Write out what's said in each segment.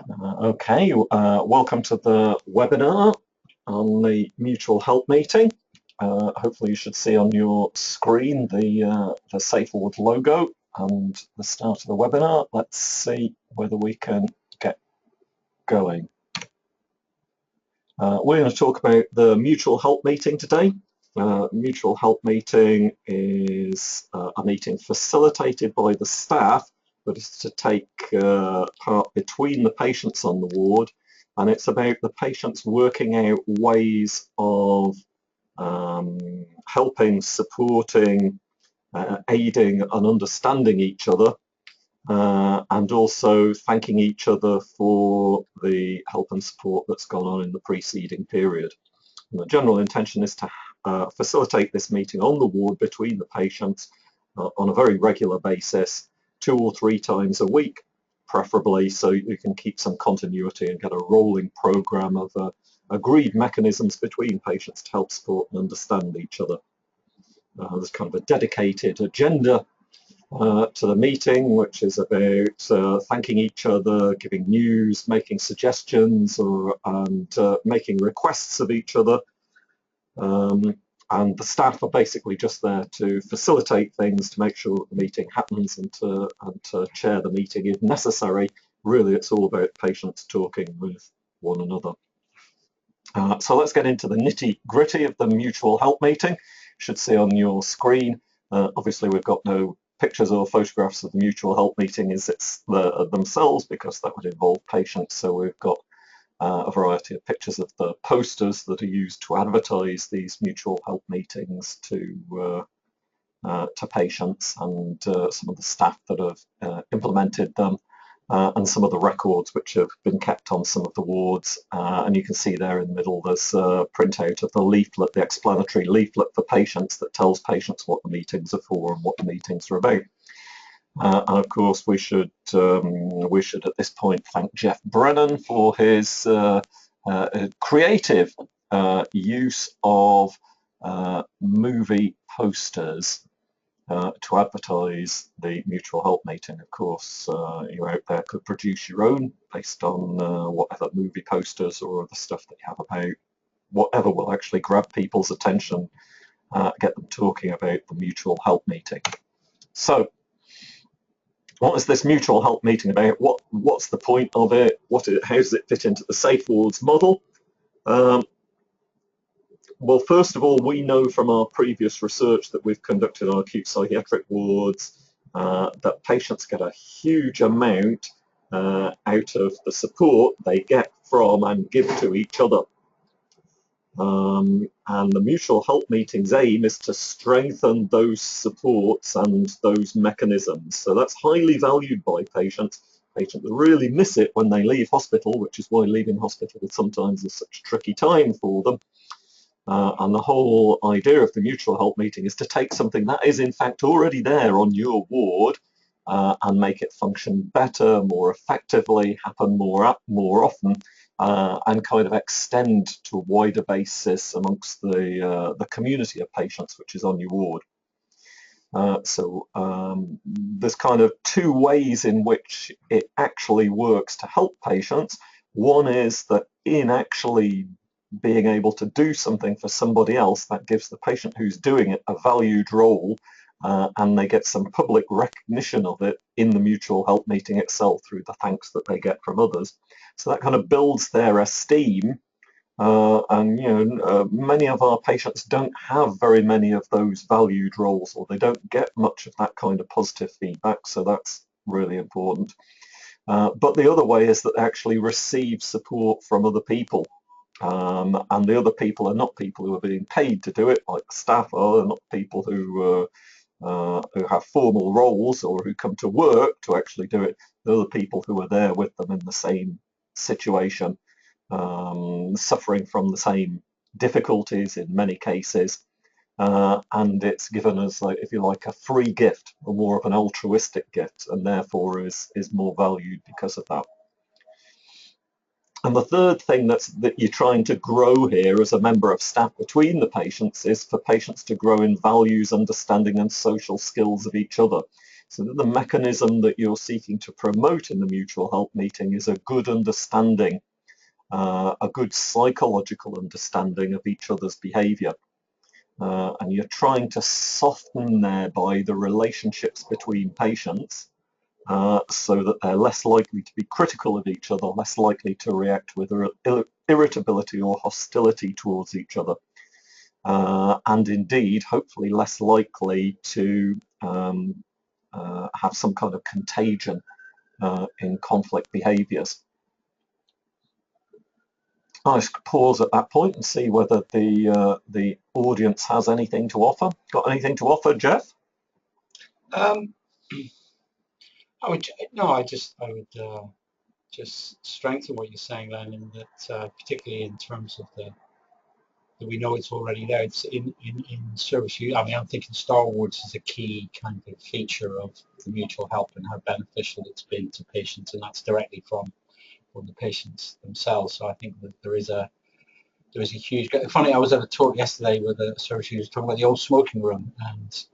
Welcome to the webinar on the mutual help meeting. Hopefully you should see on your screen the SafeWard logo and the start of the webinar. Let's see whether we can get going. We're going to talk about the mutual help meeting today. Mutual help meeting is a meeting facilitated by the staff, but it's to take part between the patients on the ward, and it's about the patients working out ways of helping, supporting, aiding and understanding each other, and also thanking each other for the help and support that's gone on in the preceding period. And the general intention is to facilitate this meeting on the ward between the patients on a very regular basis, 2 or 3 times a week, preferably, so you can keep some continuity and get a rolling program of agreed mechanisms between patients to help support and understand each other. There's kind of a dedicated agenda to the meeting, which is about thanking each other, giving news, making suggestions, and making requests of each other. And the staff are basically just there to facilitate things, to make sure that the meeting happens, and to chair the meeting if necessary. Really, it's all about patients talking with one another. So let's get into the nitty-gritty of the mutual help meeting. You should see on your screen. Obviously, we've got no pictures or photographs of the mutual help meeting themselves, because that would involve patients. So we've got a variety of pictures of the posters that are used to advertise these mutual help meetings to patients, and some of the staff that have implemented them, and some of the records which have been kept on some of the wards. And you can see there in the middle there's a printout of the leaflet, the explanatory leaflet for patients that tells patients what the meetings are for and what the meetings are about. And of course, we should at this point thank Jeff Brennan for his creative use of movie posters to advertise the mutual help meeting. Of course, you out there could produce your own based on whatever movie posters or other stuff that you have about whatever will actually grab people's attention, get them talking about the mutual help meeting. So, what is this mutual help meeting about? What's the point of it? How does it fit into the Safe Wards model? Well, first of all, we know from our previous research that we've conducted on acute psychiatric wards that patients get a huge amount out of the support they get from and give to each other. And the mutual help meeting's aim is to strengthen those supports and those mechanisms. So that's highly valued by patients. Patients really miss it when they leave hospital, which is why leaving hospital sometimes is such a tricky time for them. And the whole idea of the mutual help meeting is to take something that is in fact already there on your ward and make it function better, more effectively, happen more often, and kind of extend to a wider basis amongst the community of patients which is on your ward. So there's kind of 2 ways in which it actually works to help patients. One is that in actually being able to do something for somebody else, that gives the patient who's doing it a valued role, and they get some public recognition of it in the mutual help meeting itself through the thanks that they get from others. So that kind of builds their esteem, and many of our patients don't have very many of those valued roles, or they don't get much of that kind of positive feedback, so that's really important. But the other way is that they actually receive support from other people. And the other people are not people who are being paid to do it, like the staff are. They're not people who have formal roles or who come to work to actually do it. They're the people who are there with them in the same situation, suffering from the same difficulties in many cases. And it's given us, like, if you like, a free gift, or more of an altruistic gift, and therefore is more valued because of that. And the third thing that you're trying to grow here as a member of staff between the patients is for patients to grow in values, understanding and social skills of each other. So that the mechanism that you're seeking to promote in the mutual help meeting is a good understanding, a good psychological understanding of each other's behaviour. And you're trying to soften thereby the relationships between patients so that they're less likely to be critical of each other, less likely to react with irritability or hostility towards each other, and indeed, hopefully, less likely to have some kind of contagion in conflict behaviours. I should pause at that point and see whether the audience has anything to offer. Got anything to offer, Jeff? I would just strengthen what you're saying, Len, in that particularly in terms of that we know it's already there. It's in service use. I mean, I'm thinking Star Wars is a key kind of feature of the mutual help and how beneficial it's been to patients, and that's directly from the patients themselves. So I think that there is a huge. Funny, I was at a talk yesterday with a service user talking about the old smoking room, and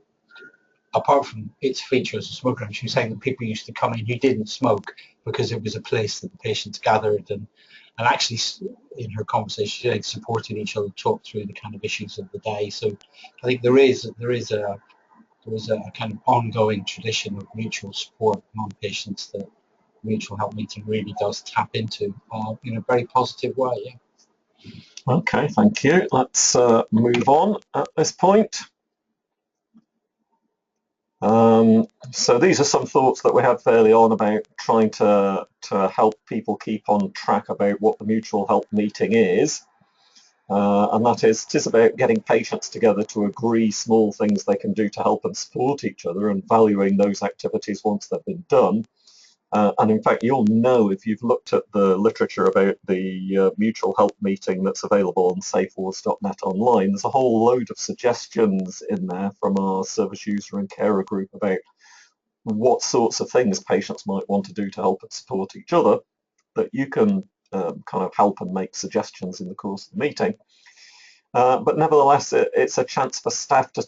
apart from its feature as a smoking room, she was saying that people used to come in who didn't smoke because it was a place that the patients gathered and actually, in her conversation, they supported each other, talked through the kind of issues of the day. So I think there is a kind of ongoing tradition of mutual support among patients that mutual help meeting really does tap into in a very positive way. Yeah. Okay, thank you. Let's move on at this point. So these are some thoughts that we had fairly on about trying to help people keep on track about what the mutual help meeting is. And that is, it is about getting patients together to agree small things they can do to help and support each other and valuing those activities once they've been done. And in fact, you'll know if you've looked at the literature about the mutual help meeting that's available on safewards.net online, there's a whole load of suggestions in there from our service user and carer group about what sorts of things patients might want to do to help and support each other that you can kind of help and make suggestions in the course of the meeting. But nevertheless, it's a chance for staff to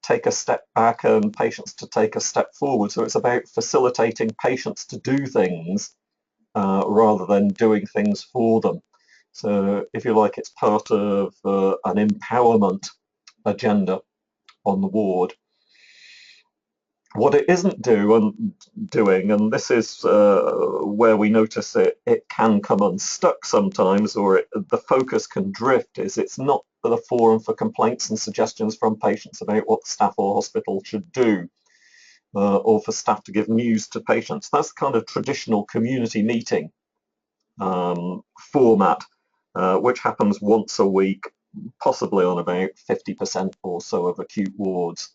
take a step back and patients to take a step forward. So it's about facilitating patients to do things rather than doing things for them. So if you like, it's part of an empowerment agenda on the ward. What it isn't doing, and this is where we notice it can come unstuck sometimes, or the focus can drift, is it's not the forum for complaints and suggestions from patients about what the staff or hospital should do, or for staff to give news to patients. That's the kind of traditional community meeting format, which happens once a week, possibly on about 50% or so of acute wards.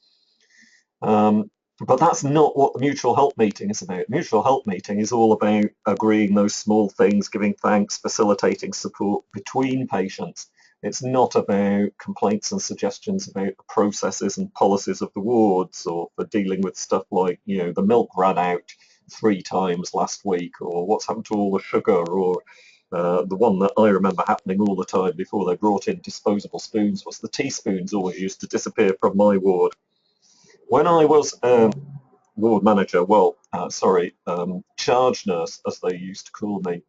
But that's not what the mutual help meeting is about. Mutual help meeting is all about agreeing those small things, giving thanks, facilitating support between patients. It's not about complaints and suggestions about the processes and policies of the wards, or for dealing with stuff like, you know, the milk ran out 3 times last week, or what's happened to all the sugar, or the one that I remember happening all the time before they brought in disposable spoons was the teaspoons always used to disappear from my ward. When I was ward manager, charge nurse, as they used to call me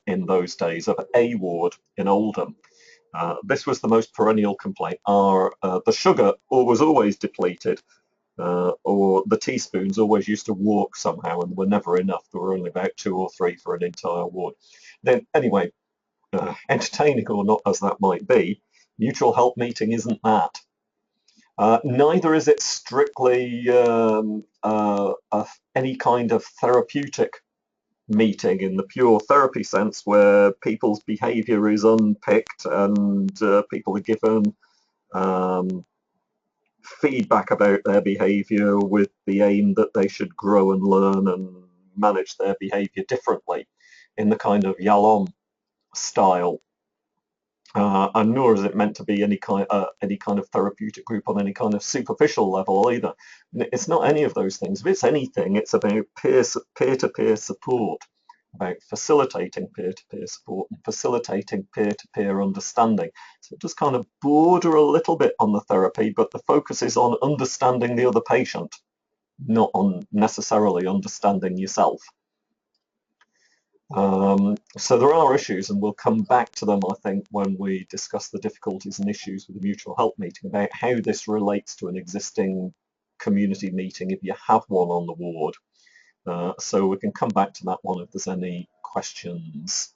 in those days, of a ward in Oldham, this was the most perennial complaint. The sugar was always depleted, or the teaspoons always used to walk somehow and were never enough. There were only about 2 or 3 for an entire ward. Then, anyway, entertaining or not as that might be, mutual help meeting isn't that. Neither is it strictly any kind of therapeutic meeting in the pure therapy sense, where people's behaviour is unpicked and people are given feedback about their behaviour with the aim that they should grow and learn and manage their behaviour differently in the kind of Yalom style. And nor is it meant to be any kind of therapeutic group on any kind of superficial level either. It's not any of those things. If it's anything, it's about peer-to-peer support, about facilitating peer-to-peer support and facilitating peer-to-peer understanding. So it does kind of border a little bit on the therapy, but the focus is on understanding the other patient, not on necessarily understanding yourself. So there are issues, and we'll come back to them, I think, when we discuss the difficulties and issues with the mutual help meeting, about how this relates to an existing community meeting if you have one on the ward. So we can come back to that one if there's any questions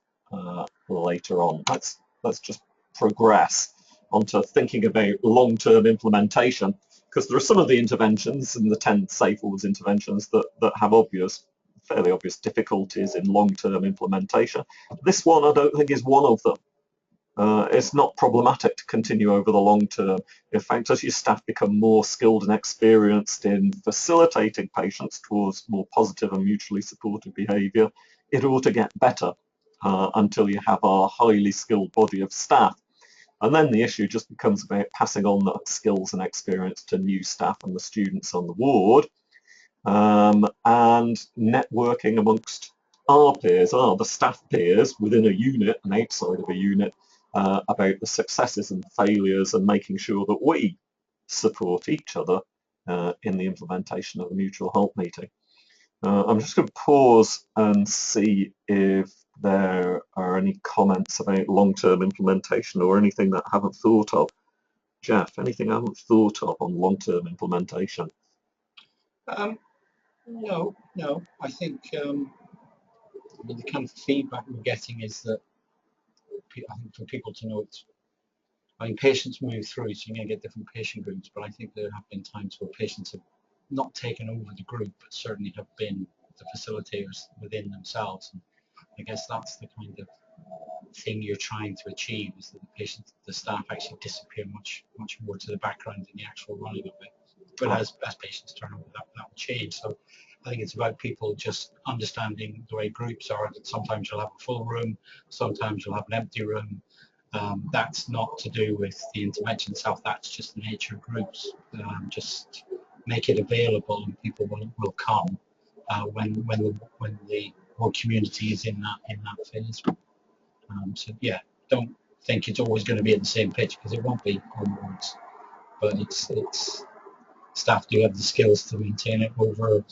later on. Let's just progress onto thinking about long-term implementation, because there are some of the interventions in the 10 safe wards interventions that have fairly obvious difficulties in long-term implementation. This one I don't think is one of them. It's not problematic to continue over the long term. In fact, as your staff become more skilled and experienced in facilitating patients towards more positive and mutually supportive behaviour, it ought to get better until you have a highly skilled body of staff. And then the issue just becomes about passing on that skills and experience to new staff and the students on the ward, and networking amongst our peers, the staff peers within a unit and outside of a unit, about the successes and failures, and making sure that we support each other in the implementation of the mutual help meeting. I'm just going to pause and see if there are any comments about long-term implementation or anything that I haven't thought of. Jeff, anything I haven't thought of on long-term implementation? No. I think the kind of feedback we're getting is that I think for people to know patients move through, so you're going to get different patient groups, but I think there have been times where patients have not taken over the group, but certainly have been the facilitators within themselves. And I guess that's the kind of thing you're trying to achieve, is that the staff actually disappear much more to the background in the actual running of it. But as patients turn over, that will change. So I think it's about people just understanding the way groups are, that sometimes you'll have a full room, sometimes you'll have an empty room. That's not to do with the intervention itself, that's just the nature of groups. Just make it available and people will come when the whole community is in that phase. So yeah, don't think it's always going to be at the same pitch, because it won't be onwards. But it's staff do have the skills to maintain it over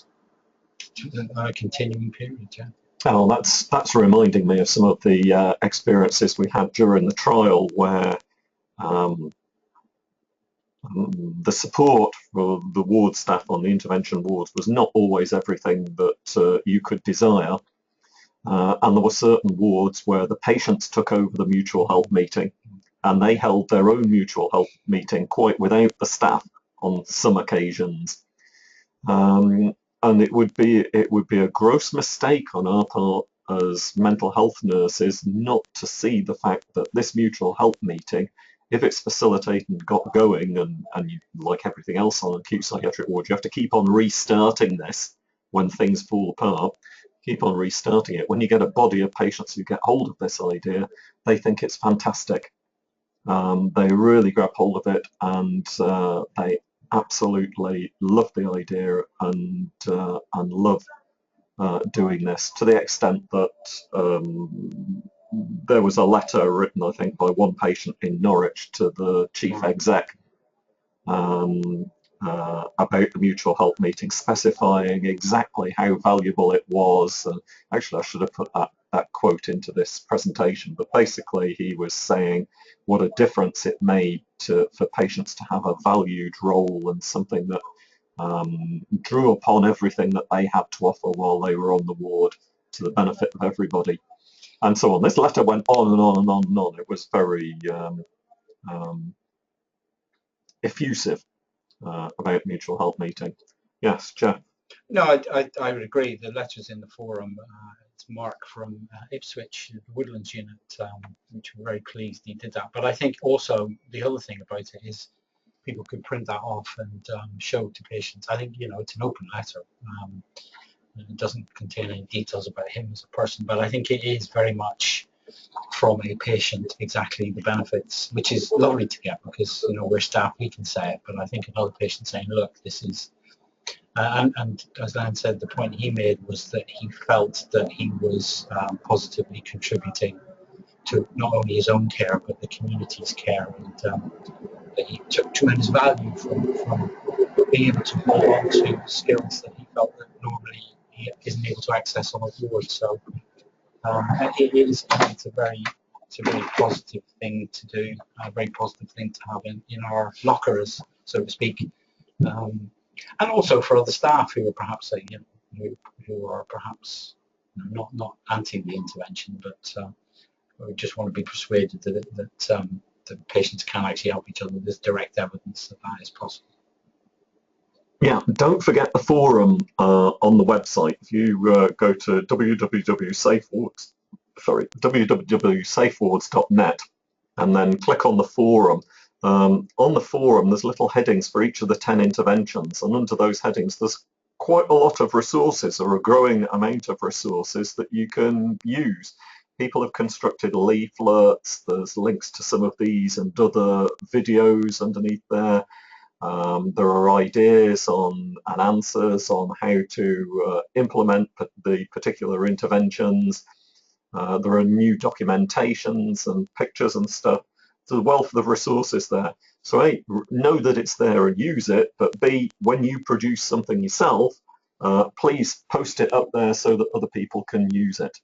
a continuing period. Yeah. Oh, that's reminding me of some of the experiences we had during the trial, where the support for the ward staff on the intervention wards was not always everything that you could desire. And there were certain wards where the patients took over the mutual help meeting, and they held their own mutual help meeting quite without the staff on some occasions. And it would be a gross mistake on our part as mental health nurses not to see the fact that this mutual help meeting, if it's facilitated and got going, and you, like everything else on an acute psychiatric ward, you have to keep on restarting this when things fall apart. Keep on restarting it. When you get a body of patients who get hold of this idea, they think it's fantastic. They really grab hold of it, and they absolutely love the idea and love doing this, to the extent that there was a letter written, I think, by one patient in Norwich to the chief exec about the mutual help meeting, specifying exactly how valuable it was. Actually, I should have put that quote into this presentation, but basically he was saying what a difference it made for patients to have a valued role and something that drew upon everything that they had to offer while they were on the ward, to the benefit of everybody, and so on. This letter went on and on and on and on. It was very effusive about mutual help meeting. Yes, Jeff. No, I would agree. The letters in the forum, it's Mark from Ipswich, the Woodlands unit, which we're very pleased he did that. But I think also the other thing about it is people could print that off and show to patients. I think, it's an open letter. It doesn't contain any details about him as a person, but I think it is very much from a patient exactly the benefits, which is lovely to get, because we're staff, we can say it, but I think another patient saying, look, this is and as Lan said, the point he made was that he felt that he was positively contributing to not only his own care but the community's care, and that he took tremendous value from being able to hold on to skills that he felt that normally he isn't able to access on a ward. So it's a very positive thing to do, a very positive thing to have in our lockers, so to speak, and also for other staff who are perhaps who are perhaps not anti the intervention, but we just want to be persuaded that the patients can actually help each other. There's direct evidence that that is possible. Yeah, don't forget the forum on the website. If you go to www.safewards.net and then click on the forum. On the forum, there's little headings for each of the 10 interventions, and under those headings, there's quite a lot of resources, or a growing amount of resources that you can use. People have constructed leaflets, there's links to some of these and other videos underneath there. There are ideas on and answers on how to implement the particular interventions. There are new documentations and pictures and stuff. There's a wealth of resources there. So A, know that it's there and use it, but B, when you produce something yourself, please post it up there so that other people can use it.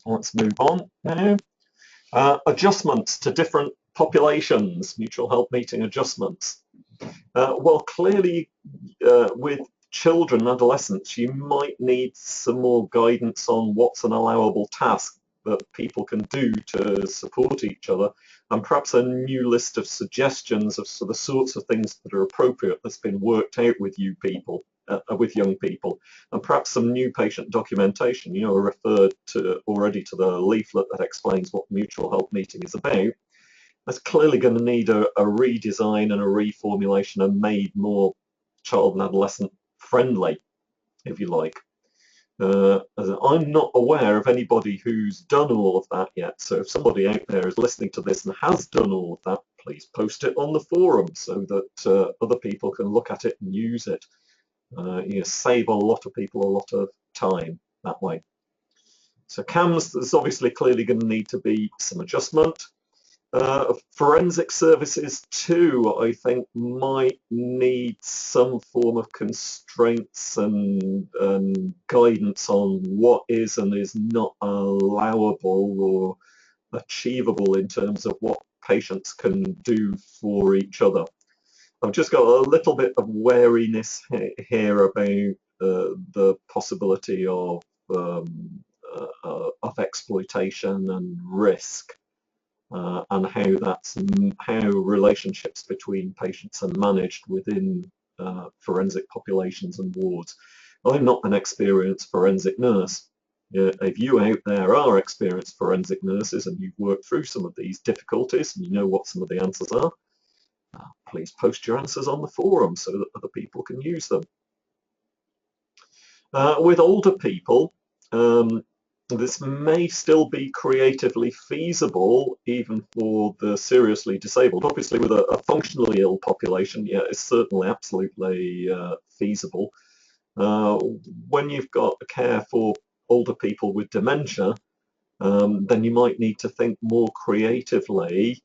Let's move on now. Adjustments to different populations, mutual help meeting adjustments. Well, clearly with children and adolescents, you might need some more guidance on what's an allowable task that people can do to support each other, and perhaps a new list of suggestions of the sorts of things that are appropriate that's been worked out with you people, with young people, and perhaps some new patient documentation. You know, I referred to already to the leaflet that explains what mutual help meeting is about. That's clearly going to need a redesign and a reformulation and made more child and adolescent friendly, if you like. I'm not aware of anybody who's done all of that yet, so if somebody out there is listening to this and has done all of that, please post it on the forum so that other people can look at it and use it. You save a lot of people a lot of time that way. So CAMS, there's obviously clearly going to need to be some adjustment. Forensic services too, I think, might need some form of constraints and guidance on what is and is not allowable or achievable in terms of what patients can do for each other. I've just got a little bit of wariness here about the possibility of exploitation and risk. And how relationships between patients are managed within forensic populations and wards. I'm not an experienced forensic nurse. If you out there are experienced forensic nurses and you've worked through some of these difficulties and you know what some of the answers are, please post your answers on the forum so that other people can use them. With older people, this may still be creatively feasible even for the seriously disabled. Obviously with a functionally ill population, yeah, it's certainly absolutely feasible. When you've got care for older people with dementia, then you might need to think more creatively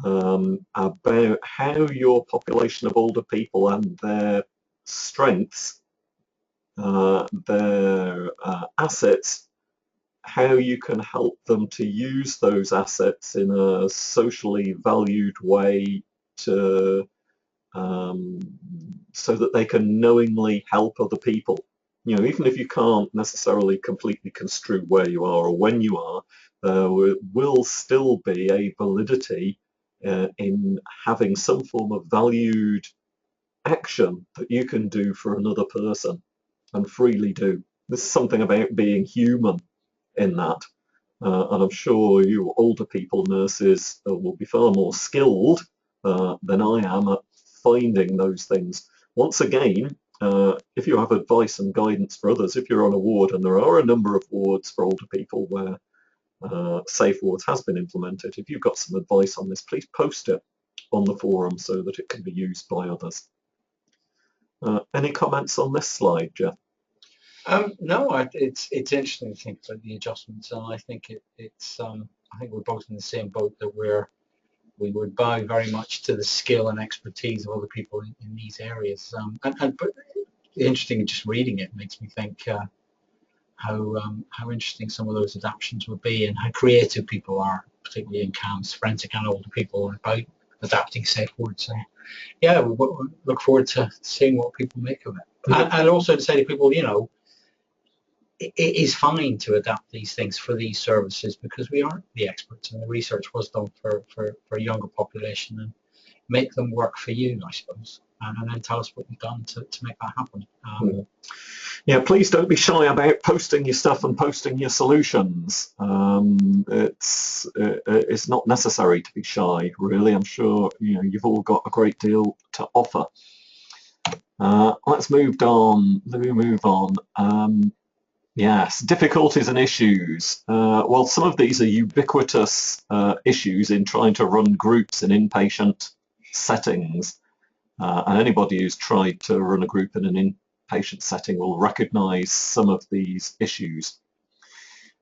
about how your population of older people and their strengths, their assets, how you can help them to use those assets in a socially valued way to so that they can knowingly help other people. You know, even if you can't necessarily completely construe where you are or when you are, there will still be a validity in having some form of valued action that you can do for another person and freely do. There's something about being human in that. And I'm sure you older people nurses will be far more skilled than I am at finding those things. Once again, if you have advice and guidance for others, if you're on a ward, and there are a number of wards for older people where Safe Wards has been implemented, if you've got some advice on this, please post it on the forum so that it can be used by others. Any comments on this slide, Jeff? No, it's interesting to think about the adjustments, and I think I think we're both in the same boat, that we're we would bow very much to the skill and expertise of other people in these areas. But interesting, just reading it makes me think how interesting some of those adaptations would be, and how creative people are, particularly in CAMS, forensic and older people, about adapting safe words. So yeah, we look forward to seeing what people make of it. And also to say to people, it is fine to adapt these things for these services, because we aren't the experts, and the research was done for a younger population, and make them work for you, I suppose, and then tell us what you've done to make that happen. Yeah, please don't be shy about posting your stuff and posting your solutions. It's not necessary to be shy, really. I'm sure you've all got a great deal to offer. Let's move on. Yes, difficulties and issues. Well, some of these are ubiquitous issues in trying to run groups in inpatient settings. And anybody who's tried to run a group in an inpatient setting will recognize some of these issues.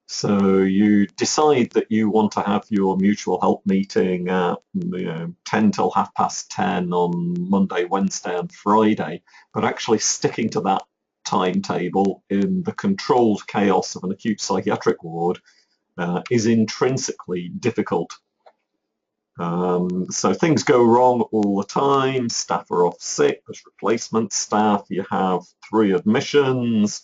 So you decide that you want to have your mutual help meeting at 10 till 10:30 on Monday, Wednesday and Friday, but actually sticking to that timetable in the controlled chaos of an acute psychiatric ward is intrinsically difficult. So things go wrong all the time. Staff are off sick, there's replacement staff, you have 3 admissions,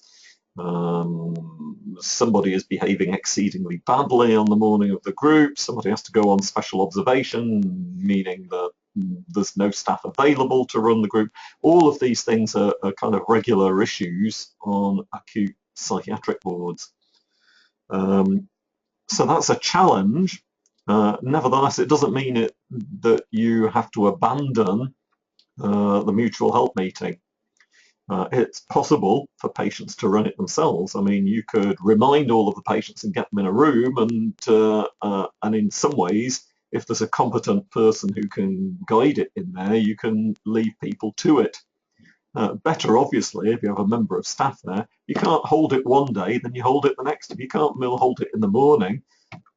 somebody is behaving exceedingly badly on the morning of the group, somebody has to go on special observation, meaning that there's no staff available to run the group. All of these things are kind of regular issues on acute psychiatric wards. So that's a challenge. Nevertheless, it doesn't mean that you have to abandon the mutual help meeting. It's possible for patients to run it themselves. I mean, you could remind all of the patients and get them in a room, and in some ways, if there's a competent person who can guide it in there, you can leave people to it. Better, obviously, if you have a member of staff there. You can't hold it one day, then you hold it the next. If you can't hold it in the morning,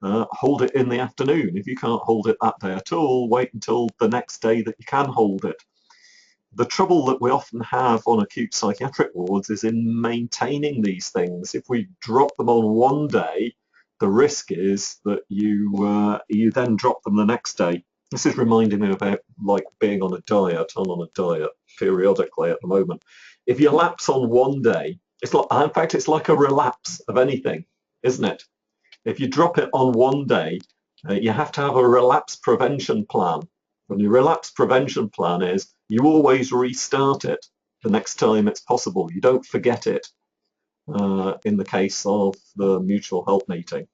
hold it in the afternoon. If you can't hold it that day at all, wait until the next day that you can hold it. The trouble that we often have on acute psychiatric wards is in maintaining these things. If we drop them on one day, the risk is that you then drop them the next day. This is reminding me about like being on a diet. I'm on a diet periodically at the moment. If you lapse on one day, it's like, in fact, it's like a relapse of anything, isn't it? If you drop it on one day, you have to have a relapse prevention plan. And your relapse prevention plan is you always restart it the next time it's possible. You don't forget it in the case of the mutual help meeting.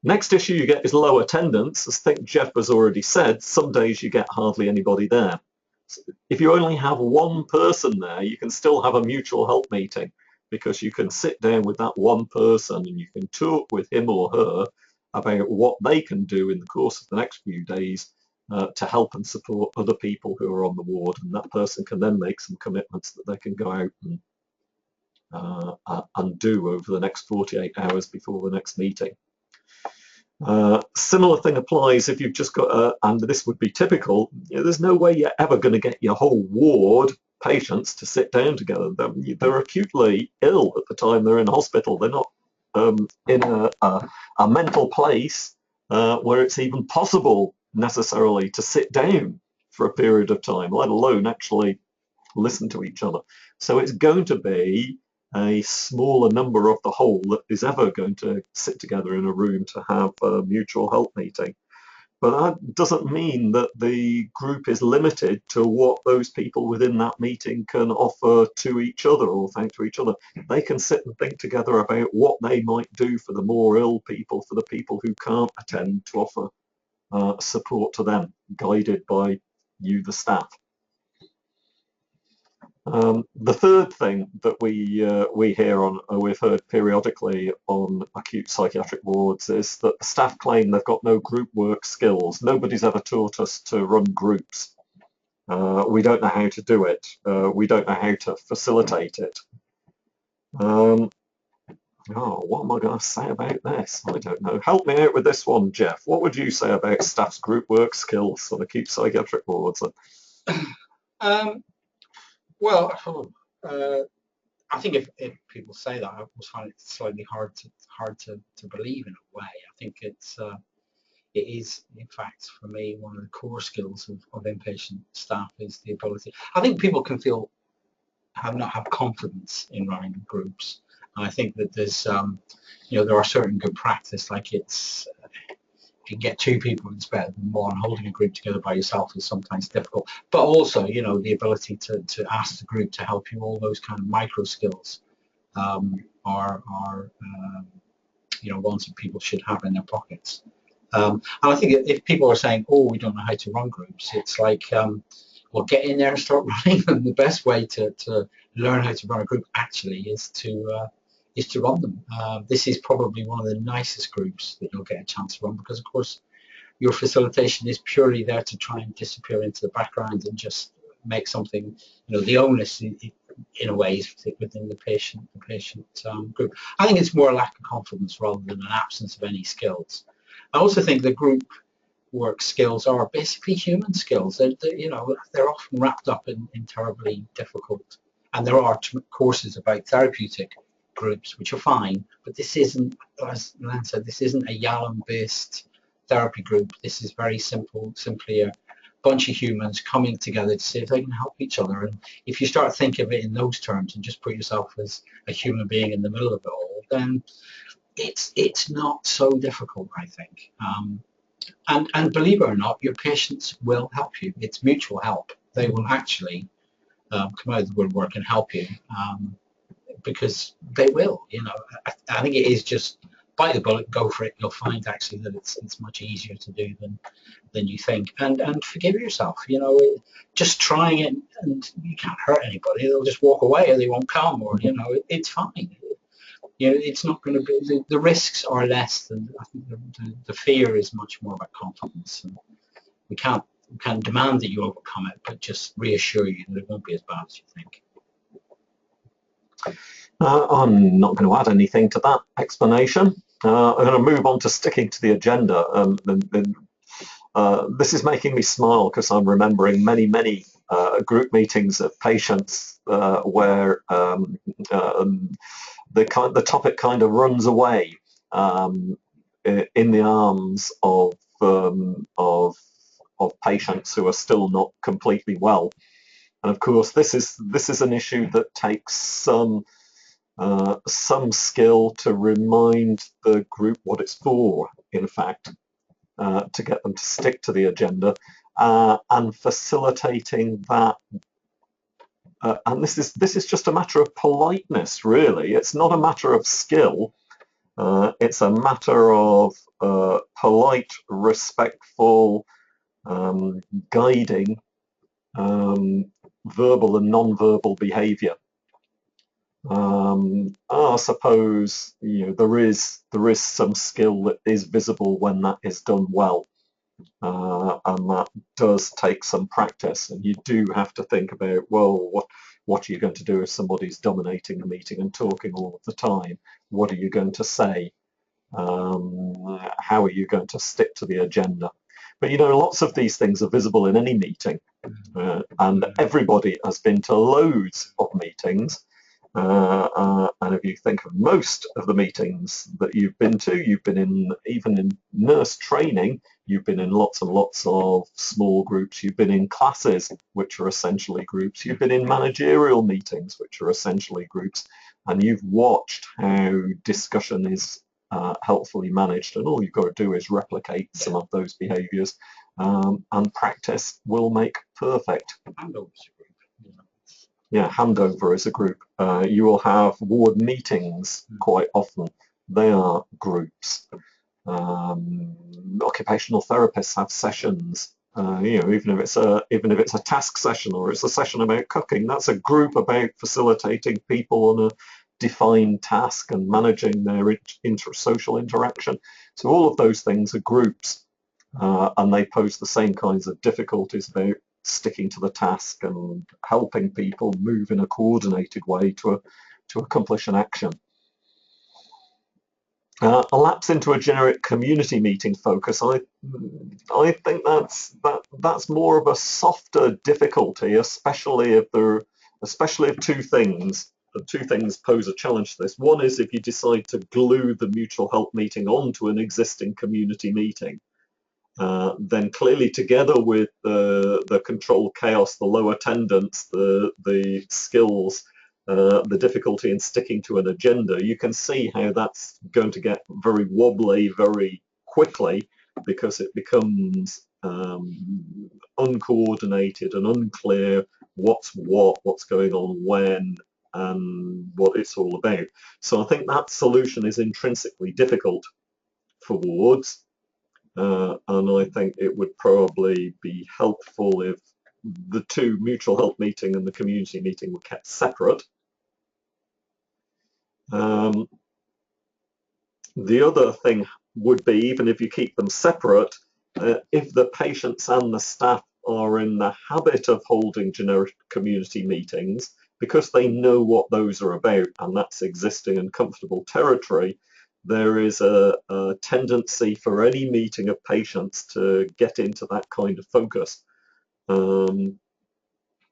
Next issue you get is low attendance. As I think Jeff has already said, some days you get hardly anybody there. So if you only have one person there, you can still have a mutual help meeting, because you can sit down with that one person and you can talk with him or her about what they can do in the course of the next few days to help and support other people who are on the ward, and that person can then make some commitments that they can go out and do over the next 48 hours before the next meeting. Similar thing applies if you've just got and this would be typical, there's no way you're ever going to get your whole ward patients to sit down together. They're acutely ill at the time they're in hospital. They're not in a mental place where it's even possible necessarily to sit down for a period of time, let alone actually listen to each other. So it's going to be a smaller number of the whole that is ever going to sit together in a room to have a mutual help meeting. But that doesn't mean that the group is limited to what those people within that meeting can offer to each other or thank to each other. They can sit and think together about what they might do for the more ill people, for the people who can't attend, to offer support to them, guided by you, the staff. The third thing that we hear on, we've heard periodically on acute psychiatric wards, is that the staff claim they've got no group work skills. Nobody's ever taught us to run groups. We don't know how to do it. We don't know how to facilitate it. Oh, what am I going to say about this? I don't know. Help me out with this one, Jeff. What would you say about staff's group work skills for the Keep Psychiatric Boards? Um, well, uh, I think if people say that, I would find it slightly hard to believe in a way. I think it is, in fact, for me, one of the core skills of inpatient staff is the ability. I think people can feel not have confidence in running groups. And I think that there's, there are certain good practice, like if you get two people, it's better than one. Holding a group together by yourself is sometimes difficult. But also, the ability to ask the group to help you, all those kind of micro skills are ones that people should have in their pockets. And I think if people are saying, "Oh, we don't know how to run groups," it's like, well, get in there and start running them. The best way to learn how to run a group actually is to run them. This is probably one of the nicest groups that you'll get a chance to run because, of course, your facilitation is purely there to try and disappear into the background and just make something. The onus in a way is within the patient group. I think it's more a lack of confidence rather than an absence of any skills. I also think the group work skills are basically human skills. They're often wrapped up in terribly difficult, and there are courses about therapeutic groups which are fine, but this isn't, as Lan said, this isn't a Yalom-based therapy group. This is very simply a bunch of humans coming together to see if they can help each other. And if you start thinking of it in those terms and just put yourself as a human being in the middle of it all, then it's not so difficult, I think. And believe it or not, your patients will help you. It's mutual help. They will actually come out of the woodwork and help you because they will. I think it is just bite the bullet, go for it. You'll find actually that it's much easier to do than you think. And forgive yourself. Just trying it, and you can't hurt anybody. They'll just walk away or they won't come, or it's fine. It's not going to be, the risks are less than, I think the fear is much more about confidence. And we can't demand that you overcome it, but just reassure you that it won't be as bad as you think. I'm not going to add anything to that explanation. I'm going to move on to sticking to the agenda. This is making me smile because I'm remembering many group meetings of patients where the topic kind of runs away in the arms of patients who are still not completely well. And of course, this is an issue that takes some skill to remind the group what it's for, in fact, to get them to stick to the agenda, and facilitating that. And this is just a matter of politeness, really. It's not a matter of skill. It's a matter of polite, respectful guiding verbal and non-verbal behaviour. I suppose there is some skill that is visible when that is done well, and that does take some practice. And you do have to think about, well, what are you going to do if somebody's dominating the meeting and talking all of the time? What are you going to say? How are you going to stick to the agenda? But lots of these things are visible in any meeting, and everybody has been to loads of meetings. And if you think of most of the meetings that you've been to, you've been in, even in nurse training, you've been in lots and lots of small groups, you've been in classes, which are essentially groups, you've been in managerial meetings, which are essentially groups, and you've watched how discussion is helpfully managed, and all you've got to do is replicate some of those behaviours, and practice will make perfect. Yeah, handover as a group. You will have ward meetings quite often. They are groups. Occupational therapists have sessions. Even if it's a task session or it's a session about cooking, that's a group about facilitating people on a defined task and managing their social interaction. So all of those things are groups, and they pose the same kinds of difficulties about sticking to the task and helping people move in a coordinated way to accomplish an action. A lapse into a generic community meeting focus, I think that's more of a softer difficulty, especially if two things pose a challenge to this. One is if you decide to glue the mutual help meeting onto an existing community meeting, then clearly together with the control chaos, the low attendance, the skills, the difficulty in sticking to an agenda, you can see how that's going to get very wobbly very quickly, because it becomes uncoordinated and unclear what's going on when, and what it's all about. So I think that solution is intrinsically difficult for wards. And I think it would probably be helpful if the two mutual help meeting and the community meeting were kept separate. The other thing would be, even if you keep them separate, if the patients and the staff are in the habit of holding generic community meetings, because they know what those are about, and that's existing and comfortable territory, there is a tendency for any meeting of patients to get into that kind of focus. And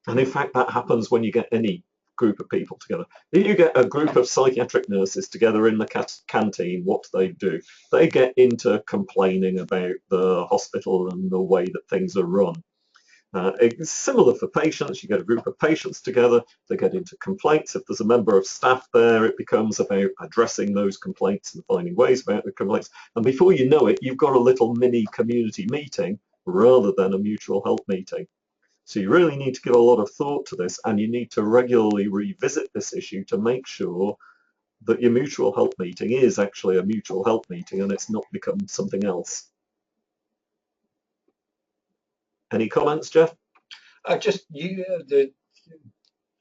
in fact, that happens when you get any group of people together. If you get a group of psychiatric nurses together in the canteen, what do? They get into complaining about the hospital and the way that things are run. It's similar for patients. You get a group of patients together, they get into complaints. If there's a member of staff there, it becomes about addressing those complaints and finding ways about the complaints. And before you know it, you've got a little mini community meeting rather than a mutual help meeting. So you really need to give a lot of thought to this, and you need to regularly revisit this issue to make sure that your mutual help meeting is actually a mutual help meeting and it's not become something else. Any comments, Jeff?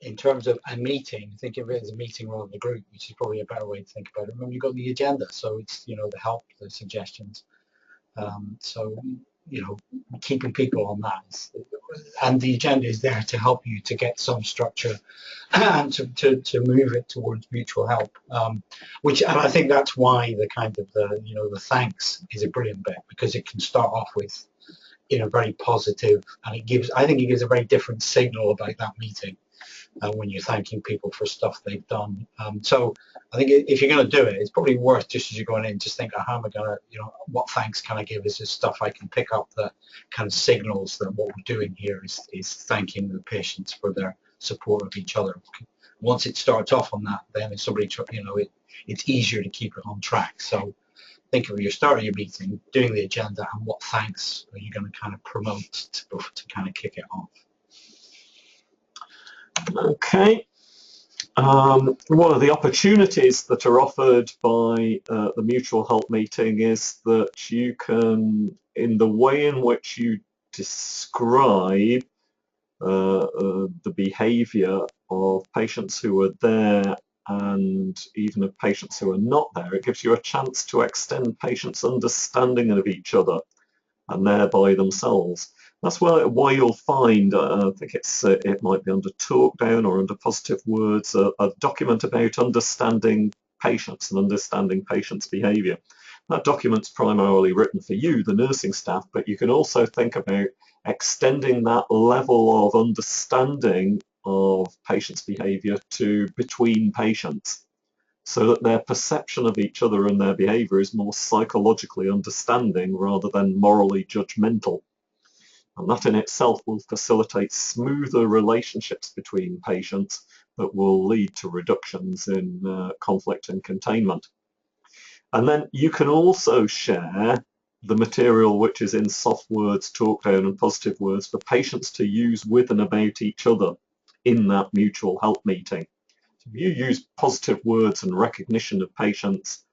In terms of a meeting, think of it as a meeting rather than a group, which is probably a better way to think about it. Remember, you've got the agenda, so it's the help, the suggestions. So keeping people on that, and the agenda is there to help you to get some structure and to move it towards mutual help. And I think that's why the kind of the thanks is a brilliant bit, because it can start off with very positive, and I think it gives a very different signal about that meeting when you're thanking people for stuff they've done. So I think if you're going to do it, it's probably worth, just as you're going in, just think, how am I going to, what thanks can I give? Is this stuff I can pick up that kind of signals that what we're doing here is thanking the patients for their support of each other. Once it starts off on that, then if somebody, it's easier to keep it on track. So think of your start of your meeting, doing the agenda, and what thanks are you going to kind of promote to kind of kick it off. Okay. One of the opportunities that are offered by the mutual help meeting is that you can, in the way in which you describe the behaviour of patients who are there and even of patients who are not there, it gives you a chance to extend patients' understanding of each other and thereby themselves. That's why you'll find, I think it might be under talk down or under positive words, a document about understanding patients and understanding patients' behaviour. That document's primarily written for you, the nursing staff, but you can also think about extending that level of understanding of patients' behaviour to between patients, so that their perception of each other and their behaviour is more psychologically understanding rather than morally judgmental. And that in itself will facilitate smoother relationships between patients that will lead to reductions in conflict and containment. And then you can also share the material which is in soft words, talk down, and positive words for patients to use with and about each other in that mutual help meeting. If you use positive words and recognition of patients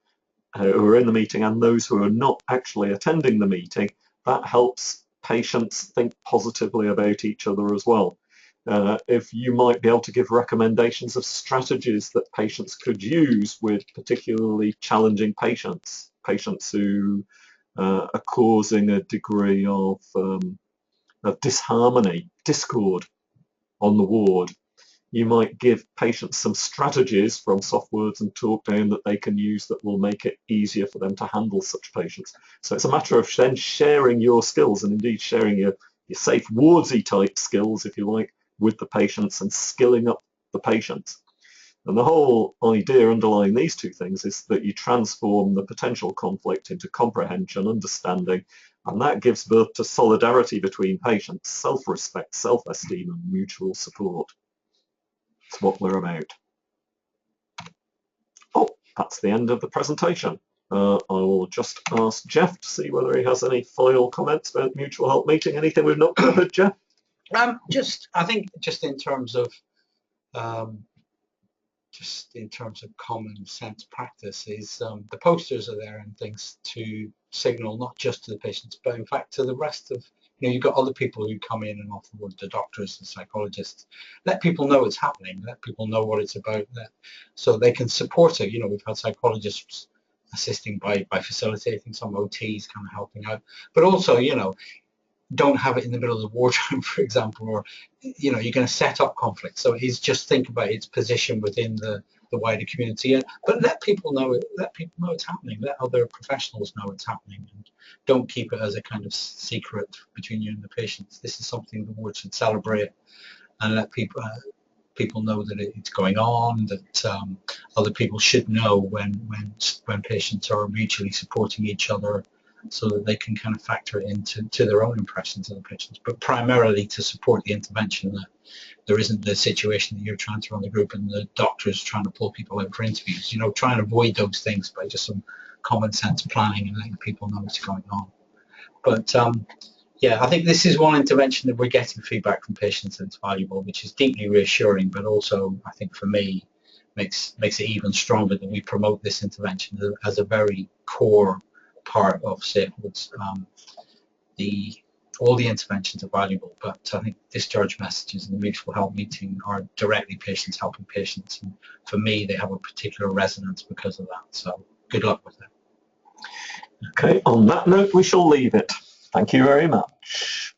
who are in the meeting and those who are not actually attending the meeting, that helps patients think positively about each other as well. If you might be able to give recommendations of strategies that patients could use with particularly challenging patients who are causing a degree of disharmony, discord on the ward. You might give patients some strategies from soft words and talk down that they can use that will make it easier for them to handle such patients. So it's a matter of then sharing your skills, and indeed sharing your safe wardsy type skills, if you like, with the patients and skilling up the patients. And the whole idea underlying these two things is that you transform the potential conflict into comprehension, understanding, and that gives birth to solidarity between patients, self-respect, self-esteem, and mutual support. It's what we're about. Oh, that's the end of the presentation. I will just ask Jeff to see whether he has any final comments about mutual help meeting. Anything we've not covered, Jeff? I think just in terms of common sense practice is the posters are there and things to signal not just to the patients but in fact to the rest of, you've got other people who come in and often the doctors and psychologists. Let people know it's happening, let people know what it's about, so they can support it. We've had psychologists assisting by facilitating, some OTs kind of helping out, but also don't have it in the middle of the wartime, for example, or you're going to set up conflict. So it's just think about its position within the wider community, but let people know it's happening. Let other professionals know it's happening, and don't keep it as a kind of secret between you and the patients. This is something the ward should celebrate and let people know that it's going on. That other people should know when patients are mutually supporting each other, so that they can kind of factor it into their own impressions of the patients, but primarily to support the intervention, that there isn't the situation that you're trying to run the group and the doctor's trying to pull people out for interviews. Try and avoid those things by just some common sense planning and letting people know what's going on. But yeah, I think this is one intervention that we're getting feedback from patients that it's valuable, which is deeply reassuring, but also I think for me makes it even stronger that we promote this intervention as a very core part of Safe Woods. All the interventions are valuable, but I think discharge messages and the mutual help meeting are directly patients helping patients, and for me they have a particular resonance because of that. So good luck with it. Okay, on that note we shall leave it. Thank you very much.